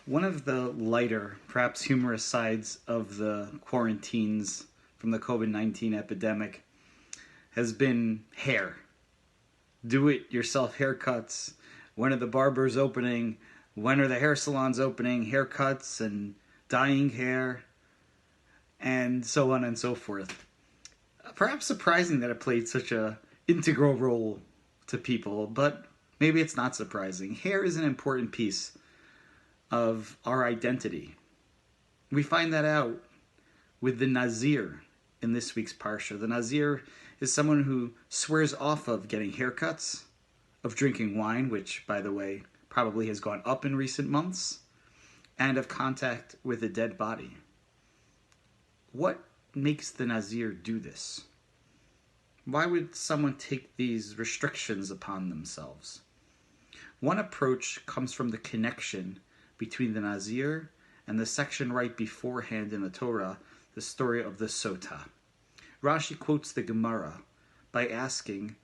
One of the lighter, perhaps humorous sides of the quarantines from the COVID-19 epidemic has been hair. Do-it-yourself haircuts. When are the barbers opening? When are the hair salons opening? Haircuts and dyeing hair, and so on and so forth. Perhaps surprising that it played such a integral role to people, but maybe it's not surprising. Hair is an important piece of our identity. We find that out with the Nazir in this week's Parsha. The Nazir is someone who swears off of getting haircuts, of drinking wine, which, by the way, probably has gone up in recent months, and of contact with a dead body. What makes the Nazir do this? Why would someone take these restrictions upon themselves? One approach comes from the connection between the Nazir and the section right beforehand in the Torah, the story of the Sotah. Rashi quotes the Gemara by asking,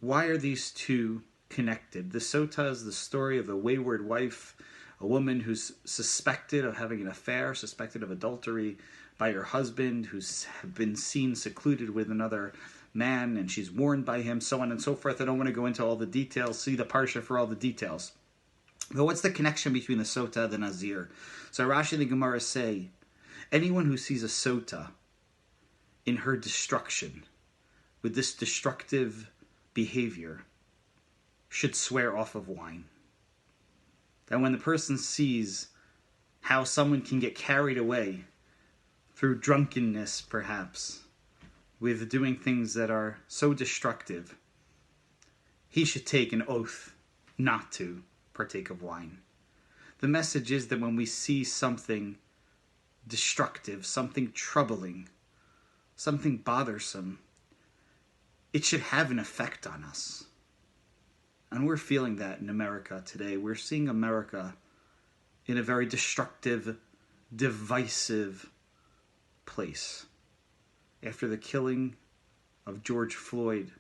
why are these two connected? The Sotah is the story of a wayward wife, a woman who's suspected of having an affair, suspected of adultery by her husband, who's been seen secluded with another man, and she's warned by him, so on and so forth. I don't want to go into all the details. See the Parsha for all the details. But what's the connection between the Sotah and the Nazir? So Rashi and the Gemara say, anyone who sees a Sotah in her destruction, with this destructive behavior, should swear off of wine. That when the person sees how someone can get carried away through drunkenness, perhaps, with doing things that are so destructive, he should take an oath not to partake of wine. The message is that when we see something destructive, something troubling, something bothersome, it should have an effect on us. And we're feeling that in America today. We're seeing America in a very destructive, divisive place. After the killing of George Floyd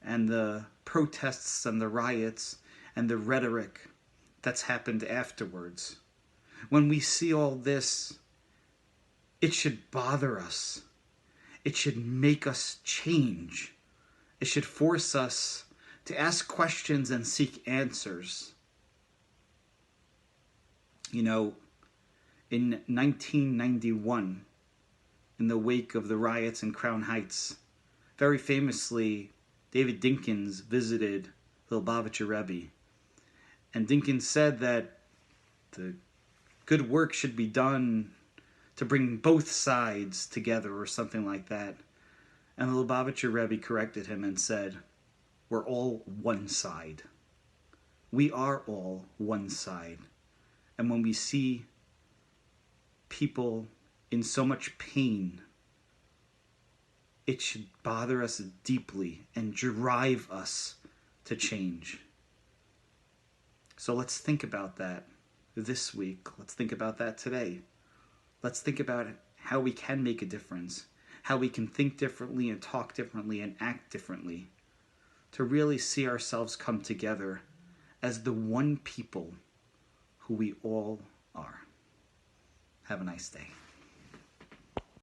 and the protests and the riots and the rhetoric that's happened afterwards. When we see all this, it should bother us. It should make us change. It should force us to ask questions and seek answers. You know, in 1991, in the wake of the riots in Crown Heights, very famously, David Dinkins visited the Lubavitcher Rabbi. And Dinkins said that the good work should be done to bring both sides together or something like that. And the Lubavitcher Rebbe corrected him and said, we're all one side. We are all one side. And when we see people in so much pain, it should bother us deeply and drive us to change. So let's think about that this week. Let's think about that today. Let's think about how we can make a difference, how we can think differently and talk differently and act differently to really see ourselves come together as the one people who we all are. Have a nice day.